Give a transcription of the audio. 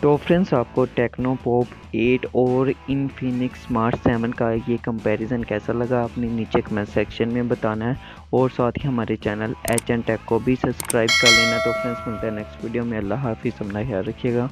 तो फ्रेंड्स आपको techno pop 8 और इन्फिनिक्स स्मार्ट 7 का ये कंपैरिजन कैसा लगा आपने नीचे कमेंट सेक्शन में बताना है। और साथ ही हमारे चैनल एच एन टेक को भी सब्सक्राइब कर लेना। तो फ्रेंड्स मिलते हैं नेक्स्ट वीडियो में। अल्लाह हाफिज़, अपना ख्याल रखिएगा।